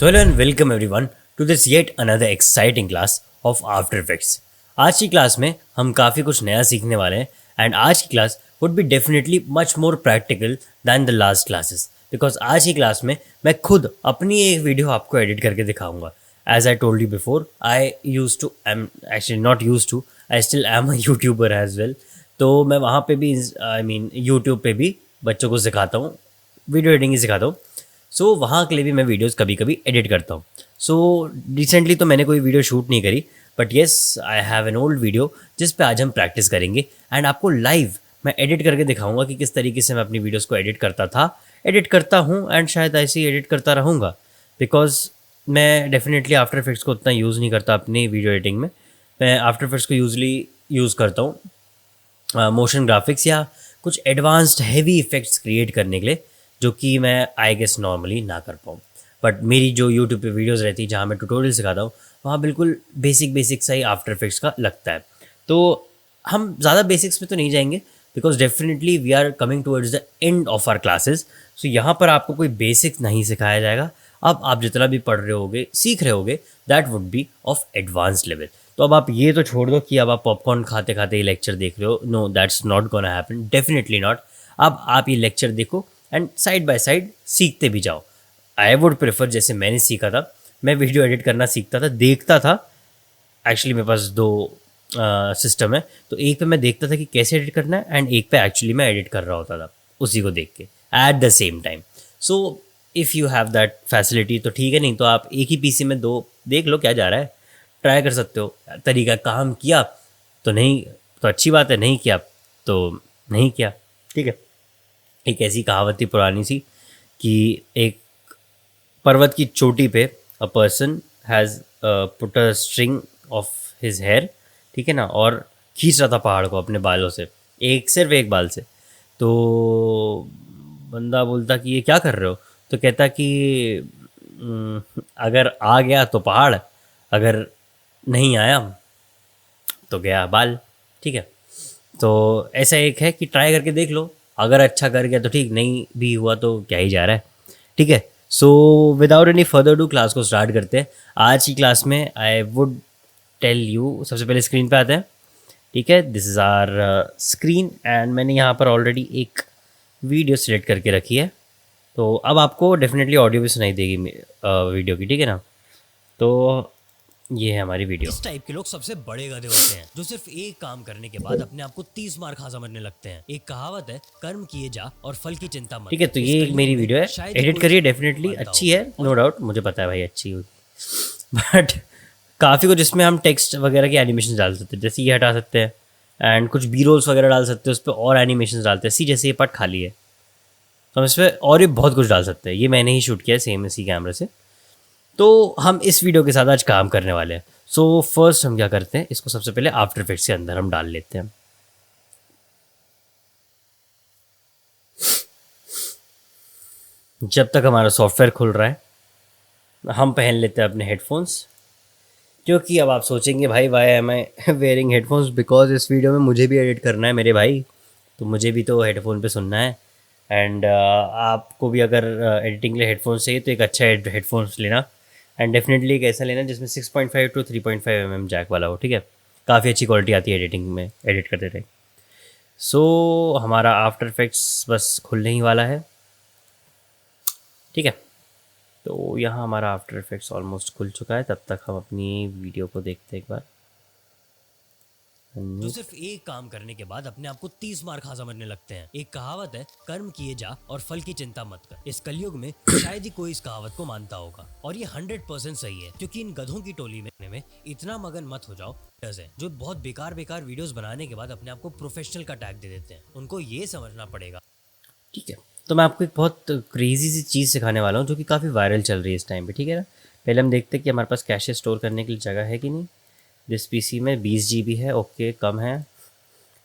तो hello and welcome everyone to this yet another exciting class of After Effects. आज की class में हम काफ़ी कुछ नया सीखने वाले हैं एंड आज की class would be definitely much more practical than the last classes because आज की क्लास में मैं खुद अपनी एक वीडियो आपको एडिट करके दिखाऊंगा। As I told you before, I use to am actually not use to, I still am a YouTuber as well. तो मैं वहाँ पे भी आई मीन यूट्यूब पे भी बच्चों को सिखाता हूँ, वीडियो एडिटिंग ही सिखाता हूँ। सो वहाँ के लिए भी मैं वीडियोज़ कभी कभी एडिट करता हूँ। सो रिसेंटली तो मैंने कोई वीडियो शूट नहीं करी, but yes I have an old video जिस पे आज हम प्रैक्टिस करेंगे एंड आपको लाइव मैं एडिट करके दिखाऊंगा कि किस तरीके से मैं अपनी वीडियोज़ को एडिट करता था, एडिट करता हूँ एंड शायद ऐसे ही एडिट करता रहूँगा। बिकॉज मैं डेफिनेटली आफ्टर इफेक्ट्स को उतना यूज़ नहीं करता अपनी वीडियो एडिटिंग में। मैं आफ्टर इफेक्ट्स को यूजली यूज़ करता हूँ मोशन ग्राफिक्स या कुछ एडवांस्ड हैवी इफेक्ट्स क्रिएट करने के लिए, जो कि मैं आई गेस नॉर्मली ना कर पाऊँ। बट मेरी जो यूट्यूब पे वीडियोस रहती है जहाँ मैं ट्यूटोरियल सिखाता हूँ, वहाँ बिल्कुल बेसिक सा ही आफ्टर इफेक्ट्स का लगता है। तो हम ज़्यादा बेसिक्स में तो नहीं जाएंगे because definitely we are coming towards the end of our classes. So यहाँ पर आपको कोई बेसिक्स नहीं सिखाया जाएगा। अब आप जितना भी पढ़ रहे होगे, सीख रहे होगे, that would be of advanced level. तो अब आप ये तो छोड़ दो कि अब आप पॉपकॉर्न खाते खाते ये लेक्चर देख रहे हो। No, that's not gonna happen, definitely not. अब आप ये लेक्चर देखो एंड साइड बाय साइड सीखते भी जाओ। आई वुड प्रेफर, जैसे मैंने सीखा था, मैं वीडियो एडिट करना सीखता था, देखता था। एक्चुअली मेरे पास दो सिस्टम है, तो एक पे मैं देखता था कि कैसे एडिट करना है एंड एक पे एक्चुअली मैं एडिट कर रहा होता था उसी को देख के at the same time. So if you have that facility तो ठीक है, नहीं तो आप एक ही पीसी में दो देख लो, क्या जा रहा है, ट्राई कर सकते हो। तरीका काम किया तो नहीं तो अच्छी बात है, नहीं किया तो नहीं किया, ठीक है। एक ऐसी कहावत थी पुरानी सी कि एक पर्वत की चोटी पे a person has put a string of his hair, ठीक है ना, और खींच रहा था पहाड़ को अपने बालों से, सिर्फ एक बाल से। तो बंदा बोलता कि ये क्या कर रहे हो? तो कहता कि अगर आ गया तो पहाड़, अगर नहीं आया तो गया बाल, ठीक है। तो ऐसा एक है कि ट्राई करके देख लो, अगर अच्छा कर गया तो ठीक, नहीं भी हुआ तो क्या ही जा रहा है, ठीक है। So without any further do class को स्टार्ट करते हैं। आज की क्लास में आई वुड टेल यू, सबसे पहले स्क्रीन पे आते हैं, ठीक है। This is our screen and मैंने यहाँ पर ऑलरेडी एक वीडियो सिलेक्ट करके रखी है। तो अब आपको डेफिनेटली ऑडियो भी सुनाई देगी वीडियो की, ठीक है ना। तो ये है हमारी वीडियो। इस टाइप के लोग सबसे बड़े गधे होते हैं जो सिर्फ एक काम करने के बाद अपने आप को 30 मार खा समझने लगते हैं। एक कहावत है, कर्म किए जा और फल की चिंता मत। ठीक है, तो ये एक मेरी वीडियो है, एडिट करिए, डेफिनेटली अच्छी है, नो डाउट, मुझे पता है भाई अच्छी होगी। बट काफ़ी कुछ इसमें हम टेक्स्ट वगैरह की एनिमेशन डाल सकते हैं, जैसे ये हटा सकते हैं एंड कुछ बी रोल्स वगैरह डाल सकते हैं, उस पर और एनिमेशन डालते हैं। सी जैसे ये पार्ट खाली है तो हम इस पर और भी बहुत कुछ डाल सकते हैं। ये मैंने ही शूट किया है सेम इसी कैमरे से। तो हम इस वीडियो के साथ आज काम करने वाले हैं। सो फर्स्ट हम क्या करते हैं, इसको सबसे पहले आफ्टर इफेक्ट्स के अंदर हम डाल लेते हैं। जब तक हमारा सॉफ्टवेयर खुल रहा है हम पहन लेते हैं अपने हेडफोन्स, क्योंकि अब आप सोचेंगे भाई why am I wearing headphones, because इस वीडियो में मुझे भी एडिट करना है मेरे भाई, तो मुझे भी तो हेडफोन पे सुनना है। एंड आपको भी अगर एडिटिंग के लिए हेडफोन्स चाहिए तो एक अच्छा हेडफोन्स लेना एंड डेफिनेटली एक ऐसा लेना जिसमें 6.5 टू 3.5 mm जैक वाला हो, ठीक है। काफ़ी अच्छी क्वालिटी आती है एडिटिंग में, एडिट करते टाइम। सो हमारा आफ्टर इफेक्ट्स बस खुलने ही वाला है, ठीक है। तो यहाँ हमारा आफ्टर इफेक्ट्स ऑलमोस्ट खुल चुका है। तब तक हम अपनी वीडियो को देखते हैं एक बार। जो सिर्फ एक काम करने के बाद अपने आप को 30 मार खा समझने लगते हैं। एक कहावत है, कर्म किए जा और फल की चिंता मत कर। इस कलयुग में शायद ही कोई इस कहावत को मानता होगा और ये 100% सही है, क्योंकि इन गधों की टोली में इतना मगन मत हो जाओ जो बहुत बेकार वीडियोस बनाने के बाद अपने आप को प्रोफेशनल का टैग दे देते हैं। उनको ये समझना पड़ेगा, ठीक है। तो मैं आपको एक बहुत क्रेजी सी चीज़ सिखाने वाला हूँ जो कि काफ़ी वायरल चल रही है इस टाइम पे, ठीक है ना। पहले हम देखते हैं कि हमारे पास कैशे स्टोर करने के लिए जगह है कि नहीं। जिस पीसी में 20 GB है, ओके, कम है।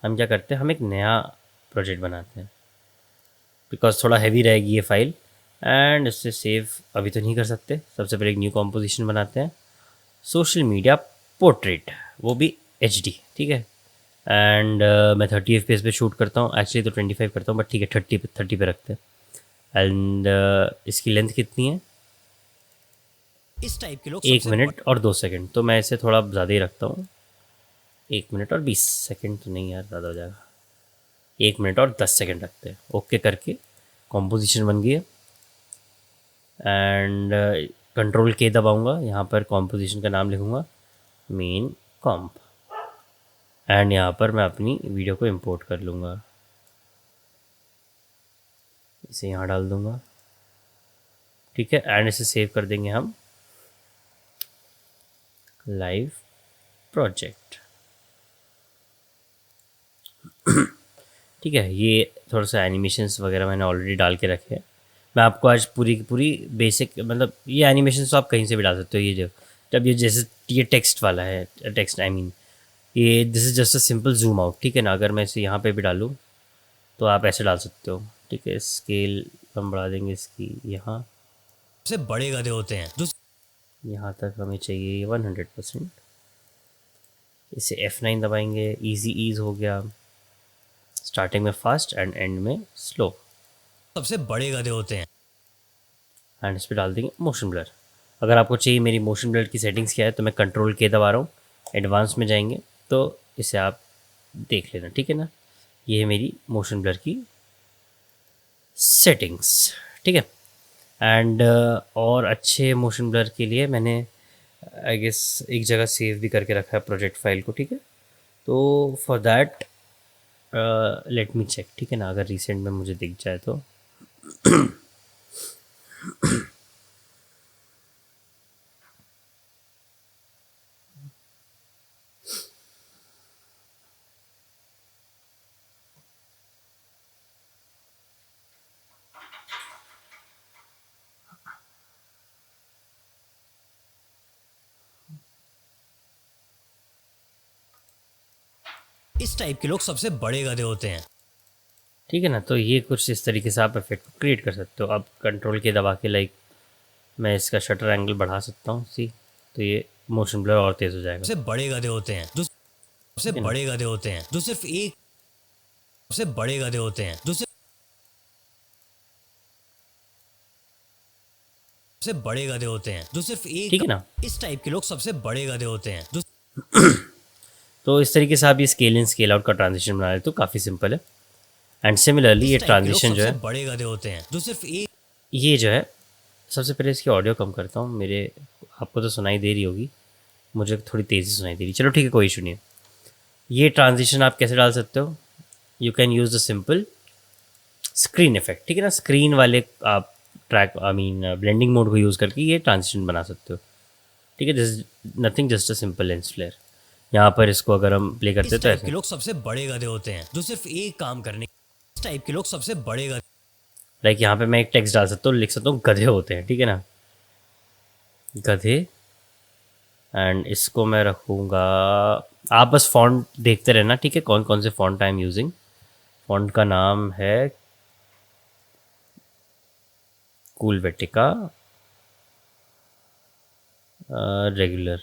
हम क्या करते हैं, हम एक नया प्रोजेक्ट बनाते हैं बिकॉज थोड़ा हैवी रहेगी ये फाइल एंड इससे सेव अभी तो नहीं कर सकते। सबसे पहले एक न्यू कॉम्पोजिशन बनाते हैं, सोशल मीडिया पोर्ट्रेट, वो भी HD, ठीक है। एंड मैं 30 FPS पे शूट करता हूँ, एक्चुअली तो 25 करता हूँ, बट ठीक है 30 पे रखते हैं। एंड इसकी लेंथ कितनी है, इस टाइप के लोग 1 मिनट और 2 सेकंड, तो मैं इसे थोड़ा ज़्यादा ही रखता हूँ। 1 मिनट और 20 सेकंड तो नहीं यार, ज़्यादा हो जाएगा। 1 मिनट और 10 सेकंड रखते हैं। ओके करके कॉम्पोजिशन बन गई है। एंड कंट्रोल के दबाऊंगा, यहाँ पर कॉम्पोजिशन का नाम लिखूंगा मेन कॉम्प, एंड यहाँ पर मैं अपनी वीडियो को इंपोर्ट कर लूँगा। इसे यहाँ डाल दूँगा, ठीक है। एंड इसे सेव कर देंगे हम लाइव प्रोजेक्ट, ठीक है। ये थोड़ा सा एनिमेशंस वगैरह मैंने ऑलरेडी डाल के रखे हैं। मैं आपको आज पूरी की पूरी बेसिक, मतलब ये एनिमेशन तो आप कहीं से भी डाल सकते हो। ये जो जब ये जैसे ये टेक्स्ट वाला है, टेक्स्ट आई मीन ये this is just a simple zoom out, ठीक है ना। अगर मैं इसे यहाँ पे भी डालूँ तो आप ऐसे डाल सकते हो, ठीक है। स्केल हम बढ़ा देंगे इसकी, यहाँ सबसे बड़े गधे होते हैं जो यहाँ तक हमें चाहिए 100%। इसे F9 दबाएंगे, ईजी ईज हो गया, स्टार्टिंग में फास्ट एंड एंड में स्लो। सबसे बड़े गधे होते हैं। एंड इस पर डाल देंगे मोशन ब्लर। अगर आपको चाहिए मेरी मोशन ब्लर की सेटिंग्स क्या है, तो मैं कंट्रोल के दबा रहा हूँ, एडवांस में जाएंगे तो इसे आप देख लेना, ठीक है ना। ये है मेरी मोशन ब्लर की सेटिंग्स, ठीक है। एंड और अच्छे मोशन ब्लर के लिए मैंने आई गेस एक जगह सेव भी करके रखा है प्रोजेक्ट फाइल को, ठीक है। तो for that let me check, ठीक है ना। अगर रिसेंट में मुझे दिख जाए तो इस टाइप के लोग सबसे बड़े गधे होते हैं। ठीक है ना। तो ये कुछ इस तरीके से आप इफेक्ट क्रिएट कर सकते हो। अब कंट्रोल के दबा के लाइक मैं इसका शटर एंगल बढ़ा सकता हूँ, सी, तो ये मोशन ब्लर और तेज़ हो जाएगा। सबसे बड़े गधे होते हैं जो सबसे ठीक है ना? बड़े गधे होते हैं जो सिर्फ एक सबसे बड़े गधे होते हैं जो सिर्फ सबसे बड़े गधे होते हैं जो सिर्फ एक ठीक है ना। इस टाइप के लोग सबसे बड़े गधे होते हैं जो तो इस तरीके से आप ये स्केल इन स्केल आउट का ट्रांजिशन बना रहे तो काफ़ी सिंपल है। एंड सिमिलरली ये इस टाइप के लोग ट्रांजिशन जो सबसे है, बड़े गधे होते हैं जो सिर्फ एक ये जो है, सबसे पहले इसकी ऑडियो कम करता हूँ। मेरे आपको तो सुनाई दे रही होगी, मुझे थोड़ी तेज़ी सुनाई दे रही। चलो ठीक है, कोई इशू नहीं है। ये ट्रांजिशन आप कैसे डाल सकते हो, you can use the simple screen effect, ठीक है ना। स्क्रीन वाले आप track I mean blending mode को यूज़ करके ये ट्रांजिशन बना सकते हो, ठीक है। This is nothing, just a simple lens flare. यहाँ पर इसको अगर हम प्ले करते इस तो टाइप के ऐसे, लोग सबसे बड़े गधे होते हैं जो सिर्फ एक काम करने इस टाइप के लोग सबसे बड़े गधे लाइक यहाँ पे मैं एक टेक्स्ट डाल सकता हूँ, लिख सकता हूँ गधे होते हैं, ठीक है ना, गधे। एंड इसको मैं रखूँगा, आप बस फॉन्ट देखते रहना, ठीक है, कौन कौन से font I am using. Font का नाम है कूल वेटिका रेगुलर,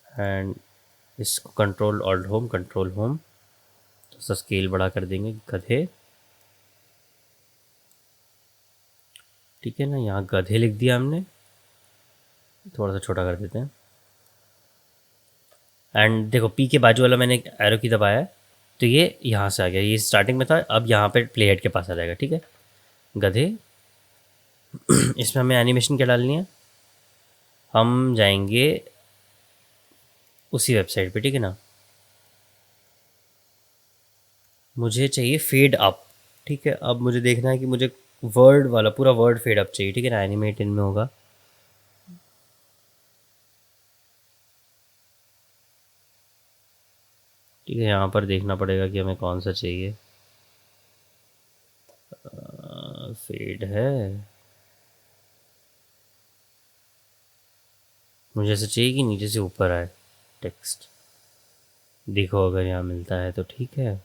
एंड इसको कंट्रोल होम तो सा स्केल बड़ा कर देंगे, गधे, ठीक है ना। यहाँ गधे लिख दिया हमने, थोड़ा सा छोटा कर देते हैं। एंड देखो पी के बाजू वाला मैंने एक एरो की दबाया है, तो ये यहाँ से आ गया, ये स्टार्टिंग में था, अब यहाँ पे प्ले हेड के पास आ जाएगा, ठीक है। गधे इसमें हमें एनिमेशन क्या डालनी है, हम जाएंगे उसी वेबसाइट पे, ठीक है ना। मुझे चाहिए फेड अप, ठीक है। अब मुझे देखना है कि मुझे वर्ड वाला पूरा वर्ड फेड अप चाहिए, ठीक है ना। एनिमेट इनमें होगा, ठीक है। यहाँ पर देखना पड़ेगा कि हमें कौन सा चाहिए। फेड है, मुझे ऐसा चाहिए कि नीचे से ऊपर आए टेक्स्ट। देखो अगर यहाँ मिलता है तो ठीक है।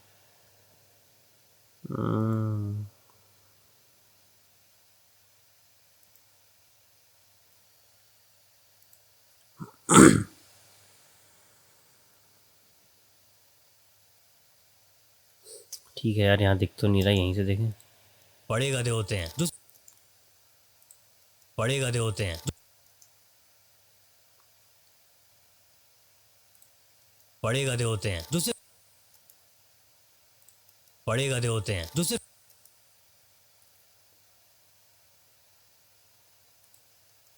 ठीक है यार, यहाँ दिख तो नहीं रहा, यहीं से देखें। बड़े गधे होते हैं जो बड़े गधे होते हैं बड़े गधे होते हैं जो सिर्फ बड़े गधे होते हैं जो सिर्फ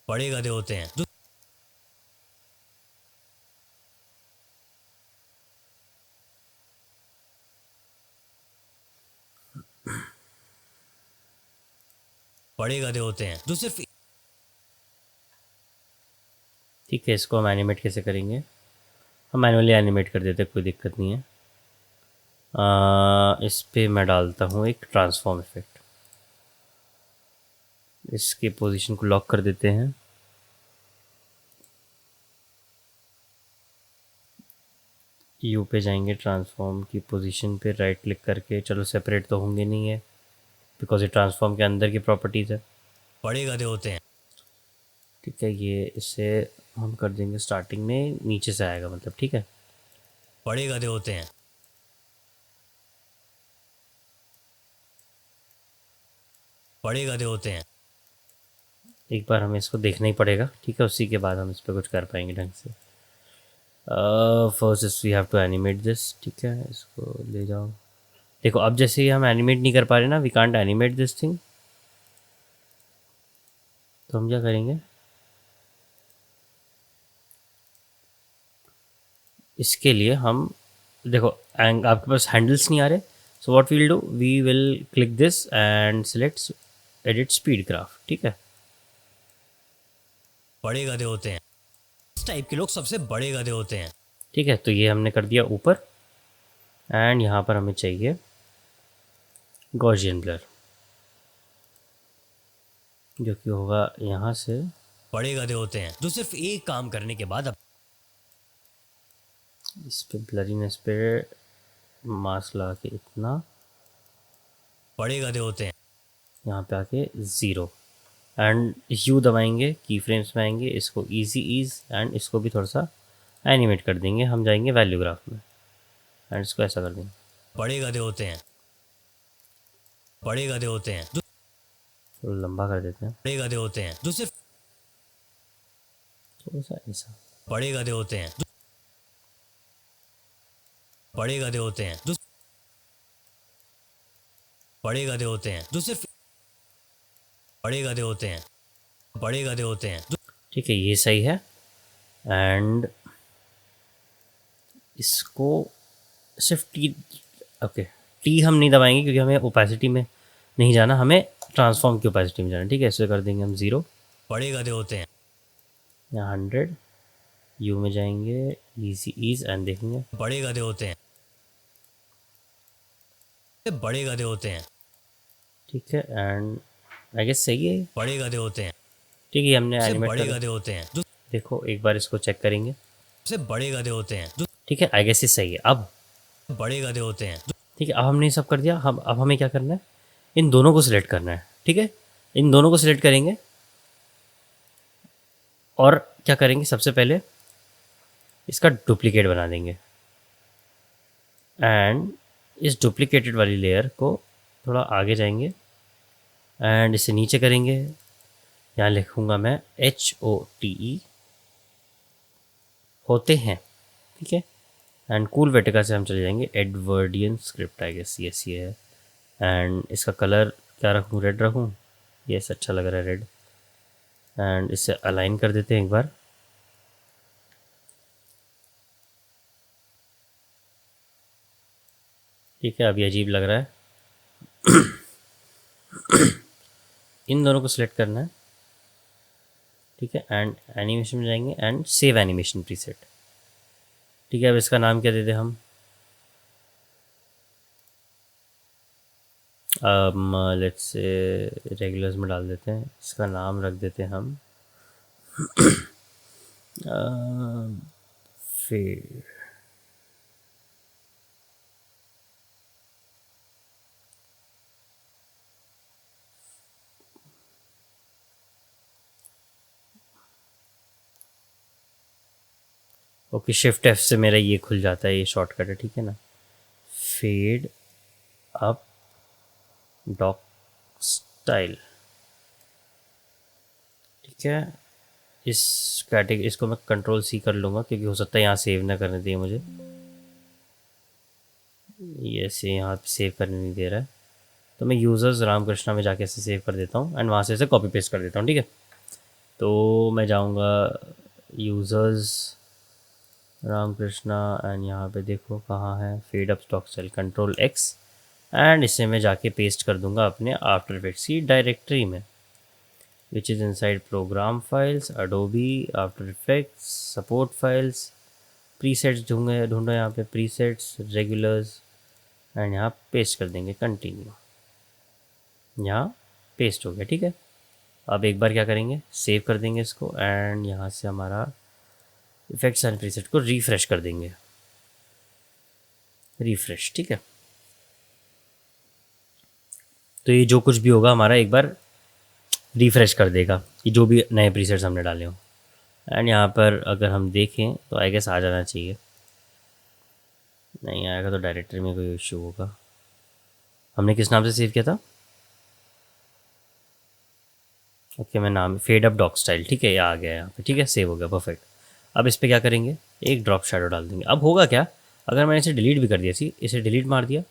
बड़े गधे होते हैं जो बड़े गधे होते हैं जो सिर्फ ठीक है, इसको हम एनिमेट कैसे करेंगे? हम मैनुअली एनिमेट कर देते हैं, कोई दिक्कत नहीं है। इस पे मैं डालता हूँ एक ट्रांसफॉर्म इफेक्ट। इसके पोजीशन को लॉक कर देते हैं। यू पे जाएंगे, ट्रांसफॉर्म की पोजीशन पे राइट क्लिक करके, चलो सेपरेट तो होंगे नहीं है बिकॉज ये ट्रांसफॉर्म के अंदर की प्रॉपर्टीज़ है। बड़े गधे होते हैं ठीक है, ये इसे हम कर देंगे स्टार्टिंग में नीचे से आएगा, मतलब ठीक है। बड़े गधे होते हैं बड़े गधे होते हैं एक बार हमें इसको देखना ही पड़ेगा, ठीक है, उसी के बाद हम इस पर कुछ कर पाएंगे ढंग से। First we have to animate this, ठीक है, इसको ले जाओ। देखो अब जैसे ही हम एनिमेट नहीं कर पा रहे ना, we can't animate this thing, तो हम क्या करेंगे, इसके लिए हम देखो आपके पास हैंडल्स नहीं आ रहे, so what we'll do, we will click this and select edit speed graph, ठीक है। बड़े गधे होते हैं इस टाइप के लोग सबसे बड़े गधे होते हैं ठीक है, तो ये हमने कर दिया ऊपर, एंड यहाँ पर हमें चाहिए गॉसियन ब्लर, जो कि होगा यहाँ से। बड़े गधे होते हैं जो सिर्फ एक काम करने के बाद इस पे ब्लरीनेस पे मास्क लगा के इतना, बड़े गधे होते हैं यहाँ पे आके ज़ीरो, एंड यू दबाएंगे, की फ्रेम्स में आएंगे, इसको ईजी ईज एंड इसको भी थोड़ा सा एनिमेट कर देंगे। हम जाएंगे वैल्यू ग्राफ में एंड इसको ऐसा कर देंगे। बड़े गधे होते हैं बड़े गधे होते हैं जो थोड़ा लंबा कर देते हैं, बड़े गधे होते हैं जो सिर्फ थोड़ा सा ऐसा। बड़े गधे होते हैं जो बड़े गधे होते हैं जो बड़े गधे होते हैं जो सिर्फ बड़े गधे होते हैं बड़े गधे होते हैं जो ठीक है, ये सही है। एंड इसको सिर्फ टी, ओके, टी हम नहीं दबाएंगे क्योंकि हमें ओपेसिटी में नहीं जाना, हमें ट्रांसफॉर्म की ओपेसिटी में जाना, ठीक है। इससे कर देंगे हम 0, बड़े गधे होते हैं यहाँ 100, यू में जाएंगे, ईजी ईज एंड देखेंगे। बड़े गधे होते हैं बड़े गधे होते हैं ठीक है, एंड आई गेस सही है। बड़े गधे होते हैं ठीक है, हमने सिर्फ एनिमेट बड़े कर, गधे होते हैं जो देखो एक बार इसको चेक करेंगे। सिर्फ बड़े गधे होते हैं जो ठीक है, आई गेस ये सही है। अब बड़े गधे होते हैं जो ठीक है, अब हमने सब कर दिया। हम अब हमें क्या करना है, इन दोनों को सिलेक्ट करना है, ठीक है। इन दोनों को सिलेक्ट करेंगे और क्या करेंगे, सबसे पहले इसका डुप्लीकेट बना देंगे एंड इस डुप्लीकेटेड वाली लेयर को थोड़ा आगे जाएंगे एंड इसे नीचे करेंगे। यहाँ लिखूँगा मैं HOTE, होते हैं, ठीक है। एंड कूल वेटिका से हम चले जाएंगे Edwardian script, I guess yes ये है। एंड इसका कलर क्या रखूँ, रेड रखूँ, यस अच्छा लग रहा है रेड। एंड इसे अलाइन कर देते हैं एक बार। ठीक है, अभी अजीब लग रहा है। इन दोनों को सिलेक्ट करना है, ठीक है, एंड एनिमेशन में जाएंगे एंड सेव एनिमेशन प्रीसेट। ठीक है, अब इसका नाम क्या देते हम, लेट्स से रेगुलर्स में डाल देते हैं। इसका नाम रख देते हैं हम फेड। ओके, शिफ्ट F से मेरा ये खुल जाता है, ये शॉर्टकट है, ठीक है ना। फेड अप डॉक स्टाइल, है, इस कैटेगरी इसको मैं कंट्रोल सी कर लूँगा क्योंकि हो सकता है यहाँ सेव ना करने दिए मुझे, ये से यहाँ पे सेव करने नहीं दे रहा है, तो मैं यूज़र्स रामकृष्णा में जाके इसे सेव कर देता हूँ एंड वहाँ से इसे कॉपी पेस्ट कर देता हूँ, ठीक है। तो मैं जाऊँगा यूज़र्स रामकृष्णा एंड यहाँ पे देखो कहाँ है fade up stock cell, control x, and इसे मैं जाके पेस्ट कर दूंगा अपने आफ्टर इफेक्ट्स की डायरेक्टरी में, which is inside program files, Adobe after effects, support files, presets ढूंढो यहाँ पे प्रीसेट्स, रेगुलर्स, एंड यहाँ पेस्ट कर देंगे कंटिन्यू, यहाँ पेस्ट हो गया, ठीक है। अब एक बार क्या करेंगे, सेव कर देंगे इसको एंड यहाँ से हमारा इफेक्ट्स एंड प्रीसेट को रिफ्रेश कर देंगे, रिफ्रेश, ठीक है। तो ये जो कुछ भी होगा हमारा एक बार रिफ्रेश कर देगा, ये जो भी नए प्रीसेट्स हमने डाले हों। एंड यहाँ पर अगर हम देखें तो आई गेस आ जाना चाहिए, नहीं आएगा तो डायरेक्टरी में कोई इश्यू होगा। हमने किस नाम से सेव किया था, ओके मैं नाम फेड अप डॉक स्टाइल, ठीक है, ये आ गया यहाँ पे, ठीक है, सेव हो गया, परफेक्ट। अब इस पर क्या करेंगे, एक ड्रॉप शेडो डाल देंगे। अब होगा क्या, अगर मैंने इसे डिलीट भी कर दिया, सी इसे डिलीट मार दिया,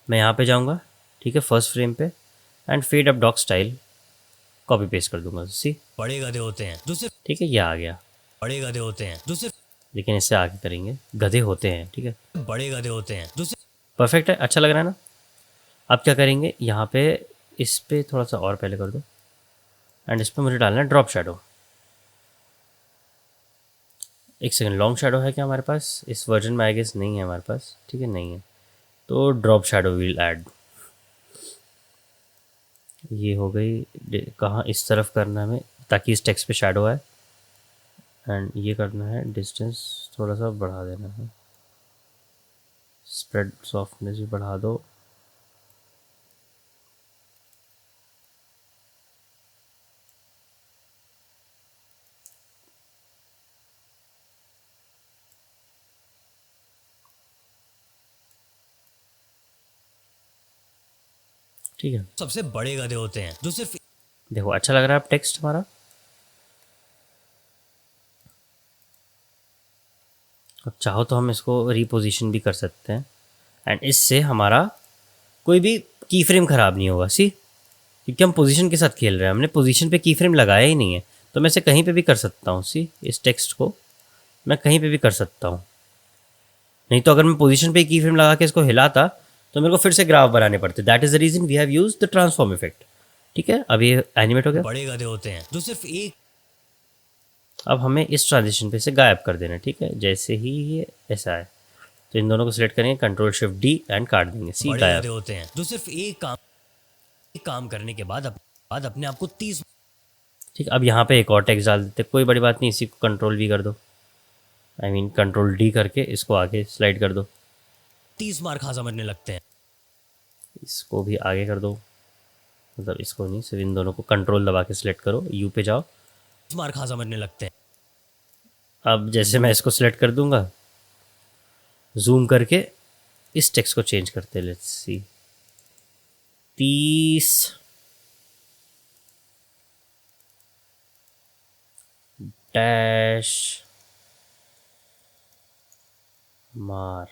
मैं यहाँ पे जाऊँगा, ठीक है, फर्स्ट फ्रेम पे and fade up dock style copy paste कर दूंगा, सी बड़े गधे होते हैं जो सिर्फ ठीक है, ये आ गया। बड़े गधे होते हैं जो सिर्फ लेकिन इससे आगे करेंगे, गधे होते हैं, ठीक है, बड़े गधे होते हैं जो सिर्फ परफेक्ट है, अच्छा लग रहा है ना। अब क्या करेंगे, यहाँ पे इस पे थोड़ा सा और पहले कर दो एंड इस पर मुझे डालना है ड्रॉप शेडो। एक सेकंड, लॉन्ग शेडो है क्या हमारे पास, इस वर्जन में आई गेस नहीं है हमारे पास, ठीक है, नहीं है, तो ड्रॉप शेडो विल ऐड, ये हो गई, कहाँ इस तरफ करना है हमें ताकि इस टेक्स्ट पे शेडो आए, एंड ये करना है डिस्टेंस थोड़ा सा बढ़ा देना है, स्प्रेड सॉफ्टनेस भी बढ़ा दो, ठीक है। सबसे बड़े गधे होते हैं जो सिर्फ देखो अच्छा लग रहा है अब टेक्स्ट हमारा। अब चाहो तो हम इसको रीपोजीशन भी कर सकते हैं एंड इससे हमारा कोई भी की फ्रेम ख़राब नहीं होगा, सी, क्योंकि हम पोजीशन के साथ खेल रहे हैं, हमने पोजीशन पे की फ्रेम लगाया ही नहीं है, तो मैं इसे कहीं पे भी कर सकता हूँ, सी, इस टेक्स्ट को मैं कहीं पे भी कर सकता हूँ। नहीं तो अगर मैं पोजीशन पे की फ्रेम लगा के इसको हिलाता तो मेरे को फिर से ग्राफ बनाने पड़ते, that is the reason we have use the transform effect, ठीक है। अब ये एनिमेट हो गया, बड़े गधे होते हैं जो सिर्फ एक अब हमें इस ट्रांजिशन पे से गायब कर देना है, ठीक है, जैसे ही ये ऐसा है तो इन दोनों को सिलेक्ट करेंगे, कंट्रोल शिफ्ट डी एंड काट देंगे, सी, बड़े गायब। गधे होते हैं जो सिर्फ एक काम करने के बाद अपने आप को 30 ठीक, अब यहाँ पे एक और टेक्स्ट डाल देते, कोई बड़ी बात नहीं, इसी को कंट्रोल वी कर दो, आई मीन कंट्रोल डी करके इसको आगे स्लाइड कर दो, 30 मार खा समझने लगते हैं। इसको भी आगे कर दो, मतलब इसको नहीं, सिर्फ इन दोनों को कंट्रोल दबा के सिलेक्ट करो, यू पे जाओ। 30 मार खा समझने लगते हैं। अब जैसे मैं इसको सिलेक्ट कर दूंगा, जूम करके इस टेक्स्ट को चेंज करते, लेट्स सी, 30 डैश मार,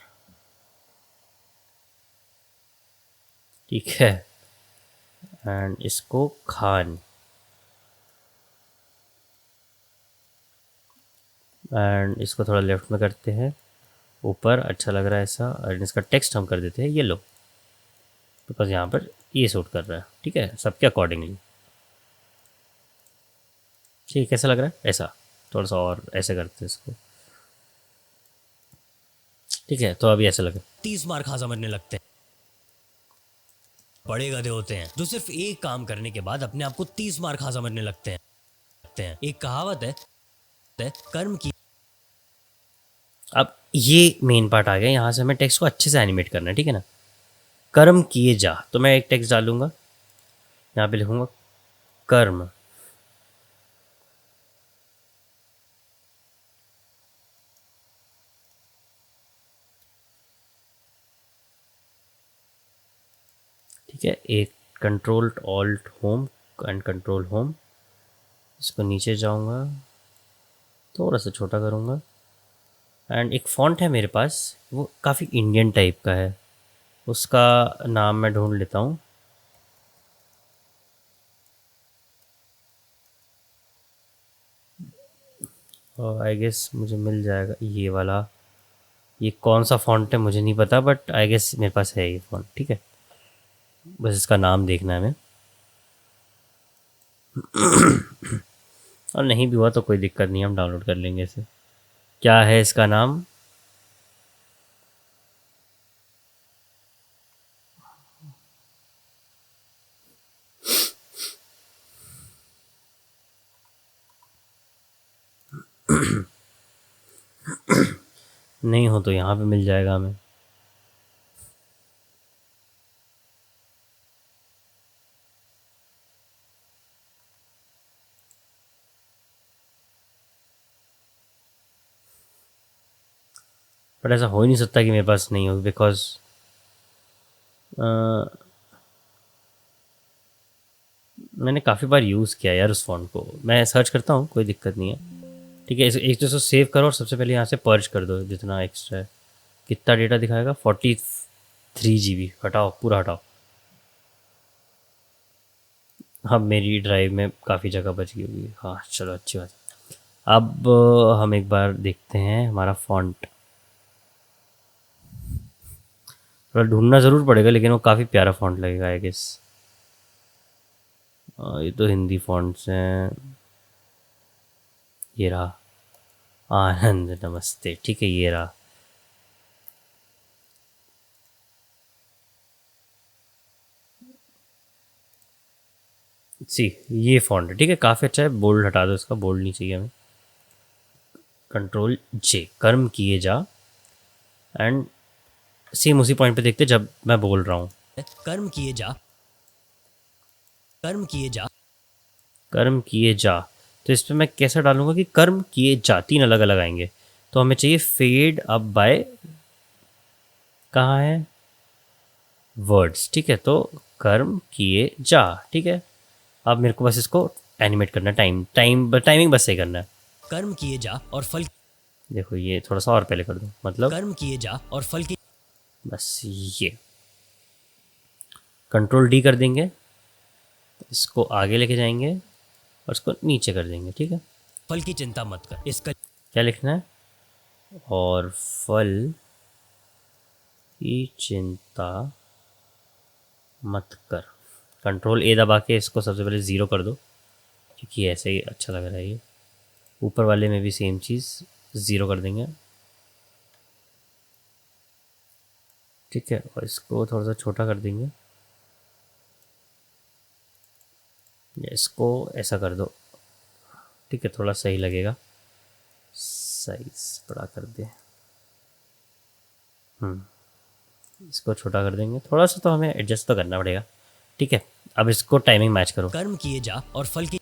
ठीक है, एंड इसको खान, एंड इसको थोड़ा लेफ्ट में करते हैं, ऊपर अच्छा लग रहा है ऐसा, और इसका टेक्स्ट हम कर देते हैं येलो, बिकॉज यहाँ पर ये सूट कर रहा है, ठीक है, सबके अकॉर्डिंगली। ठीक, कैसा लग रहा है, ऐसा थोड़ा सा और ऐसे करते हैं इसको, ठीक है, तो अभी ऐसा लग रहा है। 30 मार खा समझने लगते हैं। बड़े गधे होते हैं जो सिर्फ एक काम करने के बाद अपने आप को 30 मार खा समझने लगते हैं। एक कहावत है, कर्म की। अब ये मेन पार्ट आ गया, यहाँ से हमें टेक्स्ट को अच्छे से एनिमेट करना है, ठीक है ना। कर्म किए जा, तो मैं एक टेक्स्ट डालूंगा, यहाँ पे लिखूंगा कर्म, ठीक है, एक control alt home and control home, इसको नीचे जाऊंगा, थोड़ा सा छोटा करूंगा। एंड एक फ़ॉन्ट है मेरे पास, वो काफ़ी इंडियन टाइप का है, उसका नाम मैं ढूंढ लेता हूँ। और आई गेस मुझे मिल जाएगा ये वाला। ये कौन सा फ़ॉन्ट है मुझे नहीं पता, बट आई गेस मेरे पास है ये फ़ॉन्ट। ठीक है, बस इसका नाम देखना है हमें। और नहीं भी हुआ तो कोई दिक्कत नहीं, हम डाउनलोड कर लेंगे इसे। क्या है इसका नाम? नहीं हो तो यहाँ पे मिल जाएगा हमें। बट ऐसा हो ही नहीं सकता कि मेरे पास नहीं हो, बिकॉज मैंने काफ़ी बार यूज़ किया यार उस फ़ॉन्ट को। मैं सर्च करता हूँ, कोई दिक्कत नहीं है। ठीक है, एक तो इसको सेव करो और सबसे पहले यहाँ से पर्च कर दो जितना एक्स्ट्रा है। कितना डेटा दिखाएगा? 43 GB। हटाओ, पूरा हटाओ। अब मेरी ड्राइव में काफ़ी जगह बच गई होगी। हाँ चलो, अच्छी बात है। अब हम एक बार देखते हैं हमारा फ़ॉन्ट। थोड़ा ढूंढना ज़रूर पड़ेगा, लेकिन वो काफ़ी प्यारा फ़ॉन्ट लगेगा आई गेस। ये तो हिंदी फ़ॉन्ट्स हैं। ये रहा, आनंद नमस्ते। ठीक है, ये रहा। सी, ये फ़ॉन्ट है। ठीक है, काफ़ी अच्छा है। बोल्ड हटा दो इसका, बोल्ड नहीं चाहिए हमें। Ctrl+J, कर्म किए जा। एंड सेम उसी पॉइंट पे देखते जब मैं बोल रहा हूँ। कर्म किए जा, कर्म किए जा, कर्म किए जा, तो इस पर मैं कैसे डालूंगा कि कर्म किए जा? तीन अलग अलग आएंगे। तो हमें चाहिए फेड अप बाय, कहाँ है? वर्ड्स। ठीक है, तो कर्म किए जा। ठीक है, अब मेरे को बस इसको एनिमेट करना है। टाइमिंग बस सही करना है। कर्म किए जा और फल, देखो ये थोड़ा सा और पहले कर दो, मतलब कर्म किए जा और फल की, बस ये। Ctrl+D कर देंगे, इसको आगे लेके जाएंगे और इसको नीचे कर देंगे। ठीक है, फल की चिंता मत कर। इस क्या लिखना है? और फल की चिंता मत कर। Ctrl+A दबा के इसको सबसे पहले ज़ीरो कर दो, क्योंकि ऐसे ही अच्छा लग रहा है ये। ऊपर वाले में भी सेम चीज़, ज़ीरो कर देंगे। ठीक है, और इसको थोड़ा सा छोटा कर देंगे, या इसको ऐसा कर दो। ठीक है, थोड़ा सही लगेगा। साइज बड़ा कर दे। इसको छोटा कर देंगे थोड़ा सा, तो हमें एडजस्ट तो करना पड़ेगा। ठीक है, अब इसको टाइमिंग मैच करो। कर्म किए जा और फल की,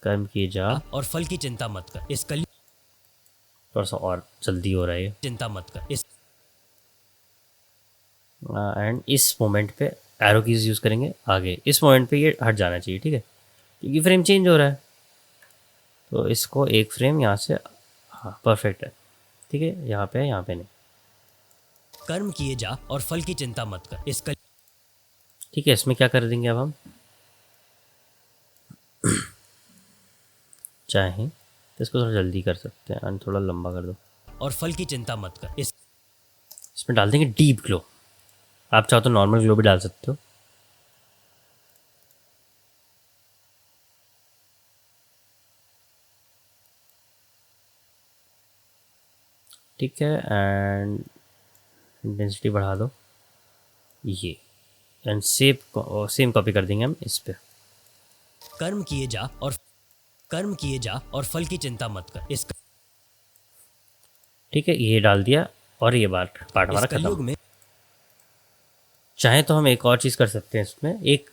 कर्म किए जा, और फल की चिंता मत कर। इस कलयुग थोड़ा सा और जल्दी हो रहा है ये। चिंता मत कर। इस एंड इस मोमेंट पे एरो कीज यूज़ करेंगे आगे। इस मोमेंट पे ये हट जाना चाहिए। ठीक है, क्योंकि फ्रेम चेंज हो रहा है, तो इसको एक फ्रेम यहाँ से, हाँ परफेक्ट है। ठीक है, यहाँ पे है, यहाँ पे नहीं। कर्म किए जा और फल की चिंता मत कर। इस कल, ठीक है, इसमें क्या कर देंगे अब हम, चाहें तो इसको थोड़ा जल्दी कर सकते हैं एंड थोड़ा लंबा कर दो। और फल की चिंता मत कर। इसमें डाल देंगे डीप ग्लो। आप चाहो तो नॉर्मल ग्लो भी डाल सकते हो। ठीक है, एंड इंटेंसिटी बढ़ा दो ये। एंड सेम कॉपी कर देंगे हम इस पे। कर्म किए जा और, कर्म किए जा और फल की चिंता मत कर। इस ठीक है, ये डाल दिया और ये पार्ट हमारा कलयुग खत्म। में चाहे तो हम एक और चीज़ कर सकते हैं इसमें, एक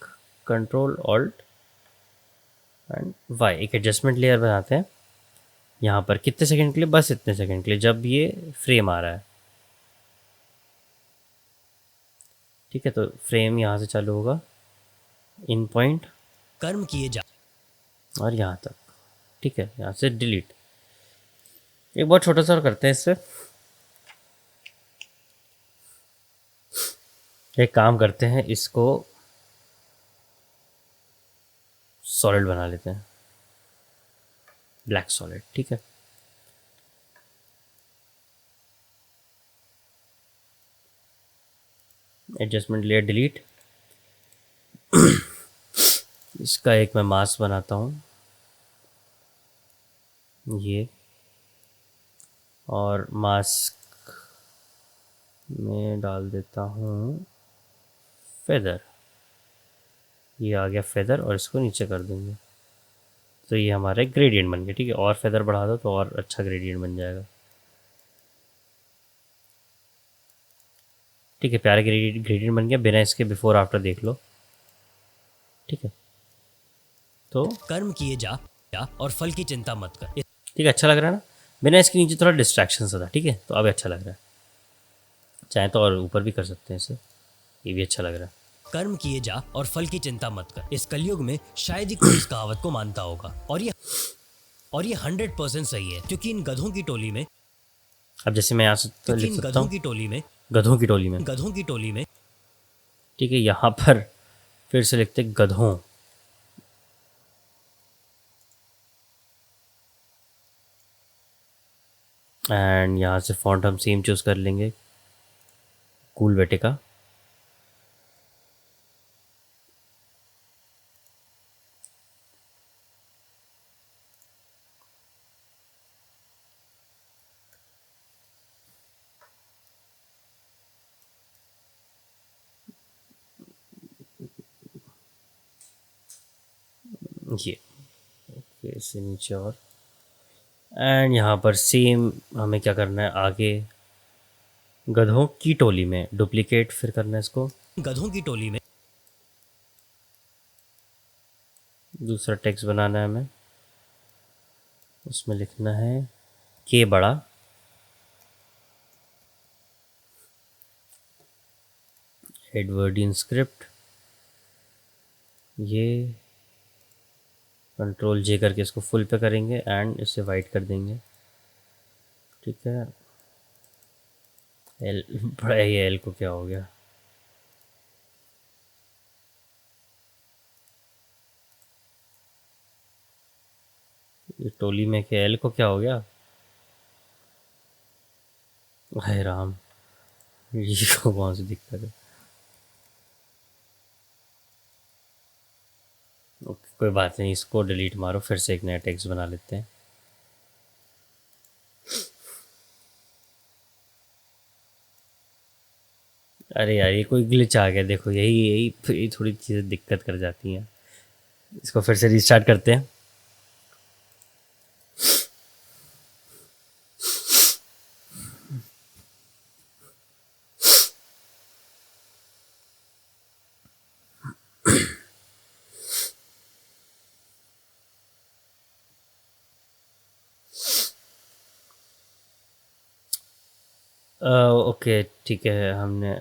Ctrl+Alt+Y, एक एडजस्टमेंट लेयर बनाते हैं यहाँ पर। कितने सेकंड के लिए? बस इतने सेकंड के लिए, जब ये फ्रेम आ रहा है। ठीक है, तो फ्रेम यहाँ से चालू होगा, इन पॉइंट कर्म किए जा और यहाँ तक। ठीक है, यहाँ से डिलीट। एक बहुत छोटा सा और करते हैं इससे। एक काम करते हैं, इसको सॉलिड बना लेते हैं, ब्लैक सॉलिड। ठीक है, एडजस्टमेंट लेयर डिलीट। इसका एक मैं मास्क बनाता हूँ, ये, और मास्क में डाल देता हूँ फेदर। ये आ गया फेदर, और इसको नीचे कर देंगे तो ये हमारा एक ग्रेडियंट बन गया। ठीक है, और फेदर बढ़ा दो तो और अच्छा ग्रेडियंट बन जाएगा। ठीक है, प्यारा ग्रेडियंट बन गया, बिना इसके बिफोर आफ्टर देख लो। ठीक है, तो कर्म किए जा और फल की चिंता मत कर। ठीक है, अच्छा लग रहा है ना। बिना इसके नीचे थोड़ा डिस्ट्रैक्शन सा था। ठीक है, तो अब अच्छा लग रहा है। चाहे तो और ऊपर भी कर सकते हैं इसे, ये भी अच्छा लग रहा है। कर्म किए जा और फल की चिंता मत कर। इस कलयुग में शायद ही कोई इस कहावत को मानता होगा, और ये 100% सही है, क्योंकि इन गधों की टोली में अब जैसे मैं यहाँ से तो क्योंकि लिख इन सकता गधों हूँ की टोली में गधों की टोली में। गधों की टोली में ठीक है, यहाँ पर फिर से लिखते गधों। एंड यहाँ से फॉन्ट हम सेम चूज कर लेंगे, कूल बेटे का। ये ओके, इससे नीचे और, एंड यहाँ पर सेम हमें क्या करना है आगे, गधों की टोली में डुप्लीकेट फिर करना है इसको। गधों की टोली में दूसरा टेक्स्ट बनाना है हमें, उसमें लिखना है के बड़ा, एडवर्डियन स्क्रिप्ट। ये कंट्रोल जे करके इसको फुल पे करेंगे एंड इसे वाइट कर देंगे। ठीक है, एल बड़ा, ये एल को क्या हो गया। ये टोली में के एल को क्या हो गया। हाय राम, ये को कौन सी दिक्कत है। ओके, कोई बात नहीं, इसको डिलीट मारो, फिर से एक नया टेक्स्ट बना लेते हैं। अरे यार, ये कोई ग्लिच आ गया, देखो यही यही यही थोड़ी चीज़ें दिक्कत कर जाती हैं। इसको फिर से रीस्टार्ट करते हैं। ओके ठीक है, हमने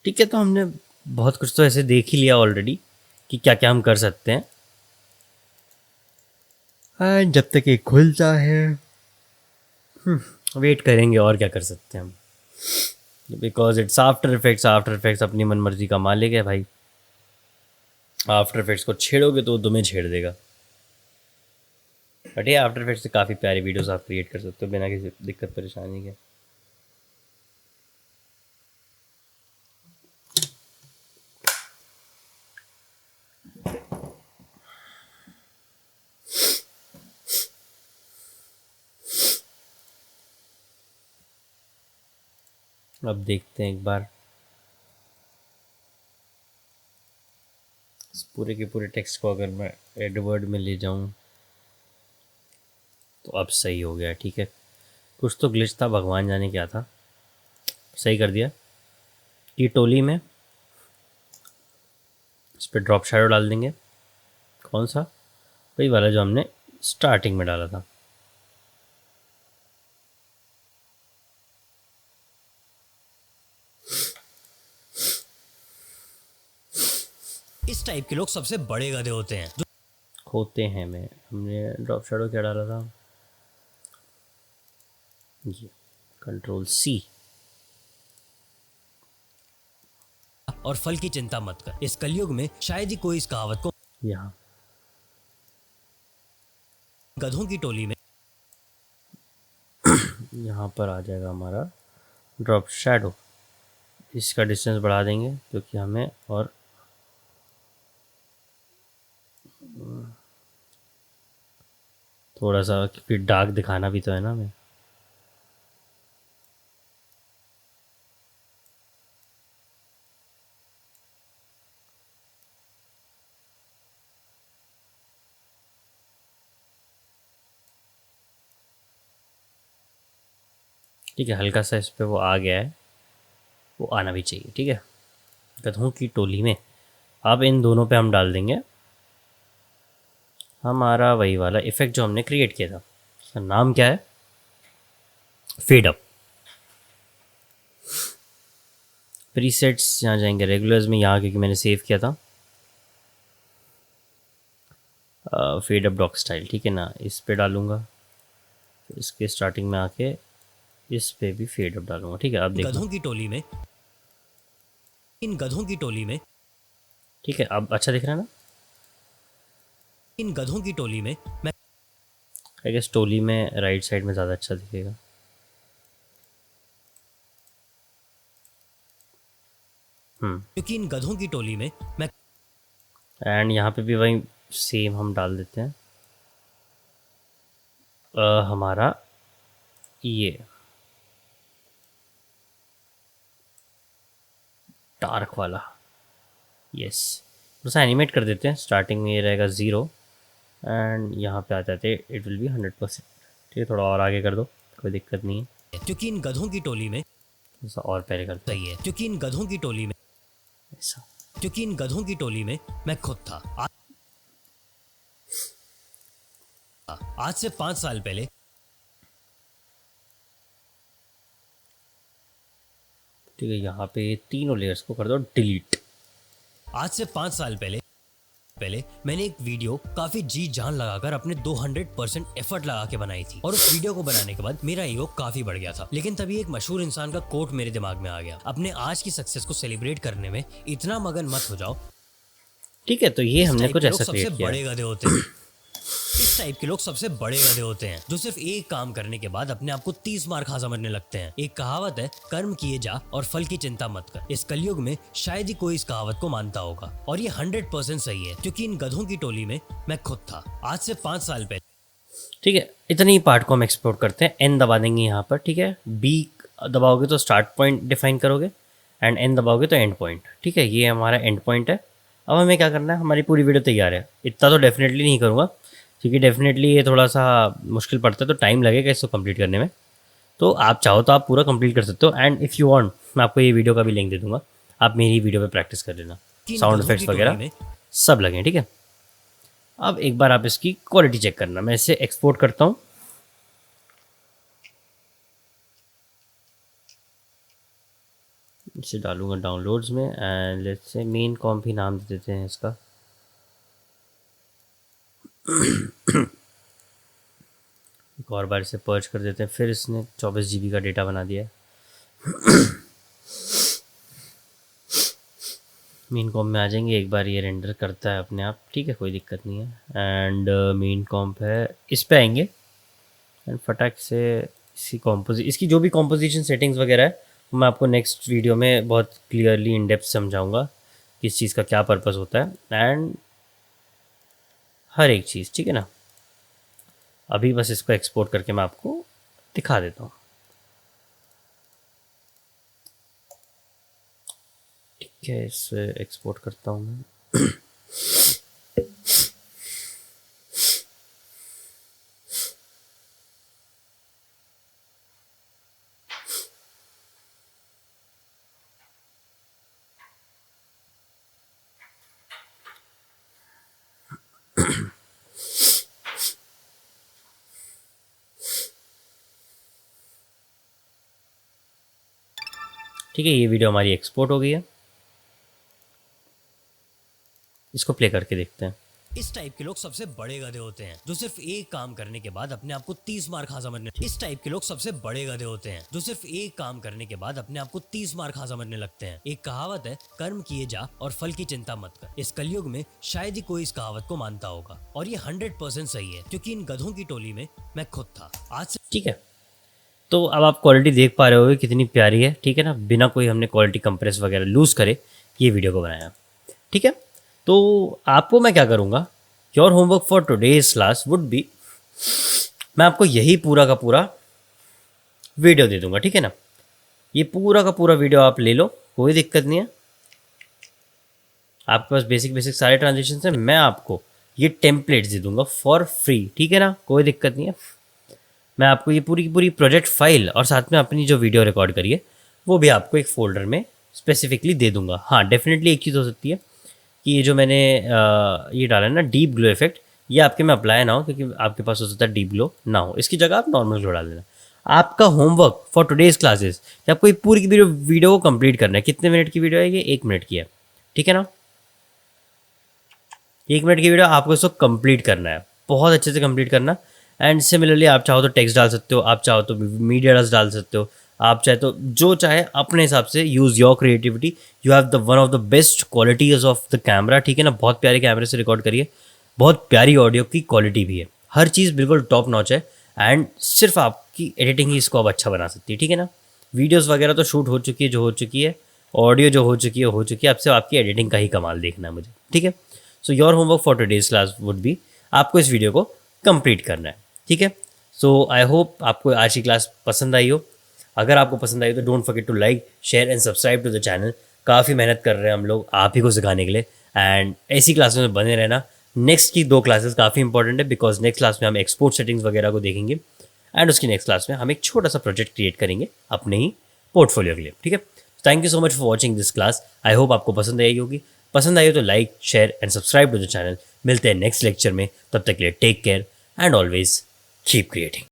ठीक है, तो हमने बहुत कुछ तो ऐसे देख ही लिया ऑलरेडी कि क्या क्या हम कर सकते हैं। जब तक ये खुलता है वेट करेंगे, और क्या कर सकते हैं हम, because it's after effects. After effects अपनी मनमर्जी का मालिक है भाई। आफ्टर इफेक्ट्स को छेड़ोगे तो वो तुम्हें छेड़ देगा। बट ये आफ्टर इफेक्ट्स से काफ़ी प्यारी वीडियोस आप क्रिएट कर सकते हो बिना किसी दिक्कत परेशानी के। अब देखते हैं एक बार, इस पूरे के पूरे टेक्स्ट को अगर मैं एडवर्ड में ले जाऊं तो अब सही हो गया। ठीक है, कुछ तो ग्लिच था, भगवान जाने क्या था, सही कर दिया। टी टोली में इस पर ड्रॉप शैडो डाल देंगे। कौन सा, वही वाला जो हमने स्टार्टिंग में डाला था। इस टाइप के लोग सबसे बड़े गधे होते हैं जो होते हैं में हमने ड्रॉप शैडो क्या डाला था, ये कंट्रोल सी। और फल की चिंता मत कर। इस कलयुग में शायद ही कोई इस कहावत को यहाँ गधों की टोली में यहाँ पर आ जाएगा हमारा ड्रॉप शैडो। इसका डिस्टेंस बढ़ा देंगे क्योंकि हमें और थोड़ा सा, क्योंकि डार्क दिखाना भी तो है ना हमें। ठीक है, हल्का सा इस पे वो आ गया है, वो आना भी चाहिए। ठीक है, गधों की टोली में अब इन दोनों पे हम डाल देंगे हमारा वही वाला इफेक्ट जो हमने क्रिएट किया था। उसका नाम क्या है, फेड अप। प्रीसेट्स यहाँ जाएंगे, रेगुलर्स में यहाँ, क्योंकि मैंने सेव किया था फेड अप डॉक स्टाइल। ठीक है ना, इस पे डालूंगा, फिर इसके स्टार्टिंग में आके इस पे भी फेड अप डालूंगा। ठीक है, अब देखो। गधों की टोली में इन गधों की टोली में ठीक है, अब अच्छा दिख रहा है ना। इन गधों की टोली में मैं आई गेस टोली में राइट साइड में ज़्यादा अच्छा दिखेगा। क्योंकि इन गधों की टोली में मैं एंड यहाँ पे भी वही सेम हम डाल देते हैं हमारा ये डार्क वाला। यस, थोड़ा सा एनिमेट कर देते हैं। स्टार्टिंग में ये रहेगा 0 एंड यहाँ पे आ जाते इट विल बी 100%। ठीक है, थोड़ा और आगे कर दो, कोई दिक्कत नहीं है। क्योंकि इन गधों की टोली में थोड़ा सा और पहले करते हैं सही है। क्योंकि इन गधों की टोली में ऐसा। क्योंकि इन गधों की टोली में मैं खुद था। आज से 5 साल पहले ठीक है, यहाँ पे तीनों लेयर्स को कर दो डिलीट। आज से 5 साल पहले पहले मैंने एक वीडियो काफी जी जान लगाकर अपने 200% एफर्ट लगा के बनाई थी, और उस वीडियो को बनाने के बाद मेरा ईगो काफी बढ़ गया था। लेकिन तभी एक मशहूर इंसान का कोट मेरे दिमाग में आ गया, अपने आज की सक्सेस को सेलिब्रेट करने में इतना मगन मत हो जाओ। ठीक है, तो ये इस हमने टाइप कुछ के लोग ऐसा सबसे क्रिएट किया बड़े है। गधे होते हैं। इस टाइप के लोग सबसे बड़े गधे होते हैं जो सिर्फ एक काम करने के बाद अपने आप को 30 मार खा समझने लगते हैं। एक कहावत है, कर्म किए जा और फल की चिंता मत कर। इस कलयुग में शायद ही कोई इस कहावत को मानता होगा, और ये 100% सही है। क्योंकि इन गधों की टोली में मैं खुद था। आज से 5 साल पहले ठीक है, इतने ही पार्ट को हम एक्सप्लोर करते हैं। एन दबा देंगे यहाँ पर। ठीक है, बी दबाओगे तो स्टार्ट पॉइंट डिफाइन करोगे, एंड एन दबाओगे तो एंड पॉइंट। ठीक है, ये हमारा एंड पॉइंट है। अब हमें क्या करना है, हमारी पूरी वीडियो तैयार है। इतना तो डेफिनेटली नहीं करूँगा, क्योंकि डेफिनेटली ये थोड़ा सा मुश्किल पड़ता है, तो टाइम लगेगा इसको कंप्लीट करने में। तो आप चाहो तो आप पूरा कंप्लीट कर सकते हो, एंड इफ़ यू वांट मैं आपको ये वीडियो का भी लिंक दे दूंगा, आप मेरी वीडियो पे प्रैक्टिस कर लेना। इन साउंड गधों की इफेक्ट्स टोली वगैरह में सब लगे। ठीक है, अब एक बार आप इसकी क्वालिटी चेक करना। मैं इसे एक्सपोर्ट करता हूँ। इसे डालूंगा डाउनलोड्स में, एंड लेट्स से मेन कॉम्प ही नाम दे देते हैं इसका। एक और बार इसे पर्च कर देते हैं, फिर इसने 24 GB का डेटा बना दिया है। मेन कॉम्प में आ जाएंगे, एक बार ये रेंडर करता है अपने आप। ठीक है, कोई दिक्कत नहीं है। एंड मेन कॉम्प है, इस पे आएंगे एंड फटाक से इसकी जो भी कॉम्पोजिशन सेटिंग्स वगैरह है वो मैं आपको नेक्स्ट वीडियो में बहुत क्लियरली इन डेप्थ समझाऊंगा कि इस चीज़ का क्या पर्पस होता है एंड हर एक चीज़। ठीक है ना, अभी बस इसको एक्सपोर्ट करके मैं आपको दिखा देता हूँ। ठीक है, इसे एक्सपोर्ट करता हूँ मैं। ठीक है, ये वीडियो हमारी एक्सपोर्ट हो गई है। इसको प्ले करके देखते हैं। इस टाइप के लोग सबसे बड़े गधे होते हैं जो सिर्फ एक काम करने के बाद अपने आप को 30 मार खा समझने इस टाइप के लोग सबसे बड़े गधे होते हैं जो सिर्फ एक काम करने के बाद अपने आप को 30 मार खा समझने लगते हैं। एक कहावत है, कर्म किए जा और फल की चिंता मत कर। इस कलयुग में शायद ही कोई इस कहावत को मानता होगा और ये 100% सही है, क्योंकि इन गधों की टोली में मैं खुद था। आज से ठीक है, तो अब आप क्वालिटी देख पा रहे हो कितनी प्यारी है, ठीक है ना, बिना कोई हमने क्वालिटी कंप्रेस वगैरह लूज़ करे ये वीडियो को बनाया। ठीक है, तो आपको मैं क्या करूँगा, your homework for today's class would B, मैं आपको यही पूरा का पूरा वीडियो दे दूंगा। ठीक है ना, ये पूरा का पूरा वीडियो आप ले लो, कोई दिक्कत नहीं है। आपके पास बेसिक बेसिक सारे ट्रांजेक्शन हैं, मैं आपको ये टेम्पलेट्स दे दूंगा फॉर फ्री। ठीक है ना, कोई दिक्कत नहीं है। मैं आपको ये पूरी की पूरी प्रोजेक्ट फाइल और साथ में अपनी जो वीडियो रिकॉर्ड करिए वो भी आपको एक फोल्डर में स्पेसिफिकली दे दूंगा। हाँ, डेफिनेटली एक चीज़ हो सकती है कि ये जो मैंने ये डाला है ना डीप ग्लो इफेक्ट, ये आपके में अप्लाई ना हो, क्योंकि आपके पास हो सकता है डीप ग्लो ना हो, इसकी जगह आप नॉर्मल ग्लो डाल देना। आपका होमवर्क फॉर टुडेज क्लासेस कि आपको ये पूरी की पूरी वीडियो को कंप्लीट करना है। कितने मिनट की वीडियो है ये? 1 मिनट की है। ठीक है ना, 1 मिनट की वीडियो आपको इसको कंप्लीट करना है, बहुत अच्छे से कंप्लीट करना। एंड सिमिलरली आप चाहो तो टेक्स्ट डाल सकते हो, आप चाहो तो मीडिया डाल सकते हो, आप चाहे तो जो चाहे अपने हिसाब से use your creativity. You have the one of the best qualities of the camera. ठीक है ना, बहुत प्यारे कैमरे से रिकॉर्ड करिए, बहुत प्यारी ऑडियो की क्वालिटी भी है, हर चीज़ बिल्कुल टॉप नॉच है। एंड सिर्फ आपकी एडिटिंग ही इसको अब अच्छा बना सकती है। ठीक है ना, वीडियोस वगैरह तो शूट हो चुकी है जो हो चुकी है, ऑडियो जो हो चुकी है, अब से आपकी एडिटिंग का ही कमाल देखना है मुझे। ठीक है, so your homework for today's class would B, आपको इस वीडियो को कंप्लीट करना है। ठीक है, सो आई होप आपको आज की क्लास पसंद आई हो। अगर आपको पसंद आई तो don't forget to like, share and subscribe to the channel. काफ़ी मेहनत कर रहे हैं हम लोग आप ही को सिखाने के लिए, एंड ऐसी क्लासेस में बने रहना। नेक्स्ट की 2 क्लासेस काफ़ी इंपॉर्टेंट है, बिकॉज नेक्स्ट क्लास में हम एक्सपोर्ट सेटिंग्स वगैरह को देखेंगे, एंड उसकी नेक्स्ट क्लास में हम एक छोटा सा प्रोजेक्ट क्रिएट करेंगे अपने ही पोर्टफोलियो के लिए। ठीक है, thank you so much for watching this class. I hope आपको पसंद आई होगी। पसंद आई हो तो like, share and subscribe to the channel. मिलते हैं नेक्स्ट लेक्चर में, तब तक के लिए take care and always keep creating.